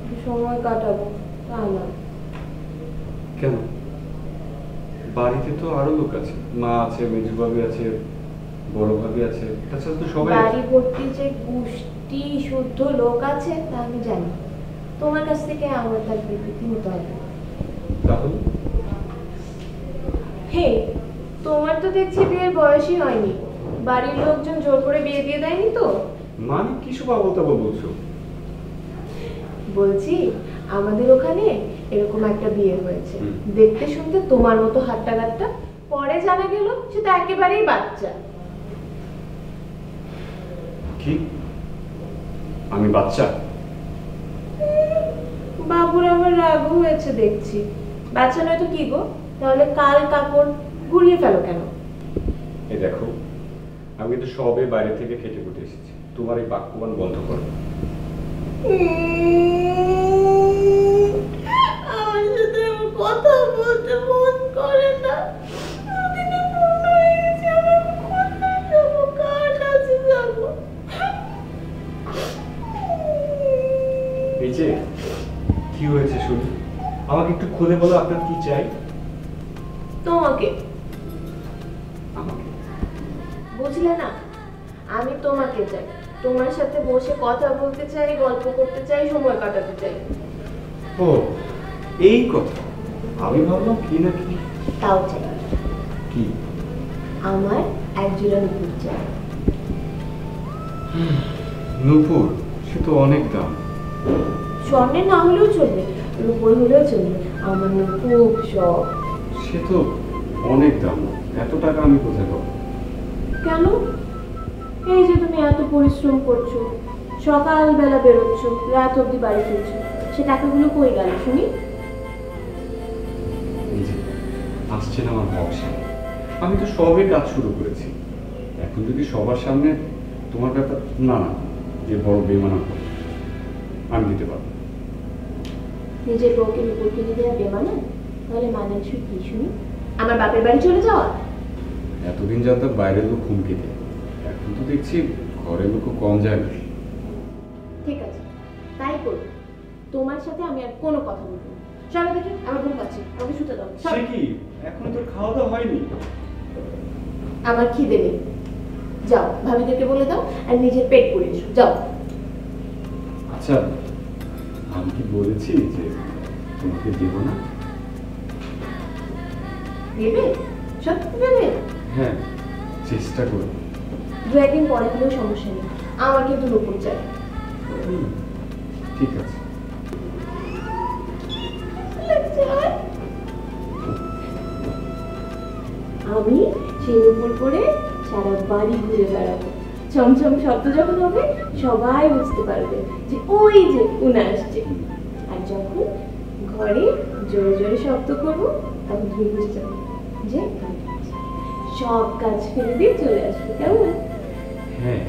একটু সময় কাটাবো, তা না। কেন? বাড়িতে তো আরো লোক আছে, মা আছে, মেজু ভাবি আছে, বড় ভাবি আছে, তাছাড়া তো সবাই আছে। বাড়ি ভর্তি যে গোষ্ঠী শুদ্ধ লোক আছে তা আমি জানি। তোমার কাছ থেকে আমার তার বিবৃতি হতে হবে। তাহলে হে, তোমার তো দেখছি বিয়ের বয়সই হয়নি। বাড়ির লোকজন জোর করে বিয়ে দিয়ে দেয়নি তো? মানে কি সব আবল তাবল বলছো? বলছি আমাদের ওখানে এরকম একটা বিয়ে হয়েছে, হুম। দেখতে শুনতে তোমার মতো হাট্টা গাট্টা, পরে জানা গেল সেটা একেবারেই বাচ্চা। কি? আমি বাচ্চা? বাবুর আবার রাগও হয়েছে দেখছি। বাচ্চা নয় তো কি গো, তাহলে কাল কাপড় ঘুরিয়ে ফেলো কেন? এই দেখো, আমি কিন্তু সবে বাইরে থেকে খেটে খুটে এসেছি, তোমার এই বাক্যবান বন্ধ করো। আমার সাথে আমার কথা বলতে মন করে না। দুদিনে পূর্ণ হয়ে গেছে, আমার কোথায় যাবো, কার কাছে যাবো? এই যে কি হয়েছে শুনি, আমাকে একটু খুলে বলো, আপনার কি চাই? তোমাকে। আমাকে? বুঝলে না, আমি তোমাকে চাই। তোমার সাথে বসে কথা বলতে চাই, গল্প করতে চাই, সময় কাটাতে চাই। ও, এই কথা। আমি ভাবলাম কি না কি। তাও চাই। কি? আমার এক জোড়া নুপুর চাই। নূপুর? সে তো অনেক দাম। স্বর্ণের না হলেও চলবে, রূপোর হলেও চলবে, আমার না খুব শখ। সে তো অনেক দাম, এত টাকা আমি কোথায় পাবো? কেন? এই যে তুমি এত পরিশ্রম করছো, সকালবেলা বেরোচ্ছ, রাত অবধি বাড়ি ফিরছো, সে টাকাগুলো কই গেল শুনি? এই যে আসছেন আমার বক্সে, আমি তো সবে কাজ শুরু করেছি। এখন যদি সবার সামনে তোমার ব্যাপার না না যে বড় বেমানা করো, আমি দিতে পারবো না। নিজের বউকে নুপুর কিনে দেওয়া বেমানা? তাহলে মানানসই কি শুনি? আমার বাপের বাড়ি চলে যাওয়া? এতদিন যাতে বাইরের লোক হুমকি দেয়, এখন তো দেখছি ঘরের লোকও কম যায় না। ঠিক আছে, তাই করবো। তোমার সাথে আমি আর কোনো কথা বলবো না। চলো দেখি, আমার ঘুম পাচ্ছে, আমাকে শুতে দাও। সে কি, এখন তোর খাওয়া দাওয়া হয়নি? আমার খিদে নেই। যাও, ভাবিদেরকে বলে দাও আর নিজের পেট পুড়ে এসো, যাও। আচ্ছা, আমি কি বলেছি যে তোমাকে দেবো না? দেবে? সত্যি দেবে? হ্যাঁ, চেষ্টা করবো। দু একদিন পরে হলেও সমস্যা নেই, আমার কিন্তু নুপুর চাই। ঠিক আছে। আমি সেই নুপুর পরে সারা বাড়ি ঘুরে বেড়াবো। চমচম শব্দ যখন হবে সবাই বুঝতে পারবে যে ওই যে উনা আসছে। আর যখন ঘরে জোরে জোরে শব্দ করবো তখন তুমি বুঝতে যাবে যে কাজ হচ্ছে। সব কাজ ফেলে দিয়ে চলে আসবে, কেমন? হ্যাঁ,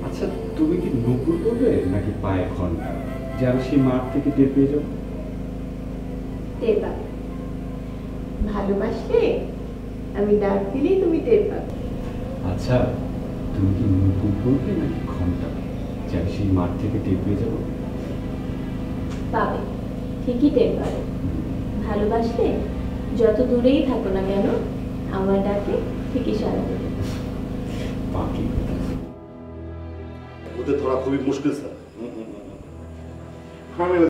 আচ্ছা তুমি কি নুপুর করবে নাকি পায়ে ঘন্টা, যে আমি সেই মাঠ থেকে টের পেয়ে যাবো? টের পাবে। ভালোবাসলে আমি ডাক দিলেই তুমি টের পাবে। আচ্ছা, তুমি কি নুপুর করবে নাকি ঘন্টা, যে আমি সেই মাঠ থেকে টের পেয়ে যাবো? পাবে, ঠিকই টের পাবে। ভালোবাসলে যত দূরেই থাকো না কেন আমার ডাকে ঠিকই সাড়া দেবে। বাকি কথা। ওদের ধরা খুবই মুশকিল স্যার। আমি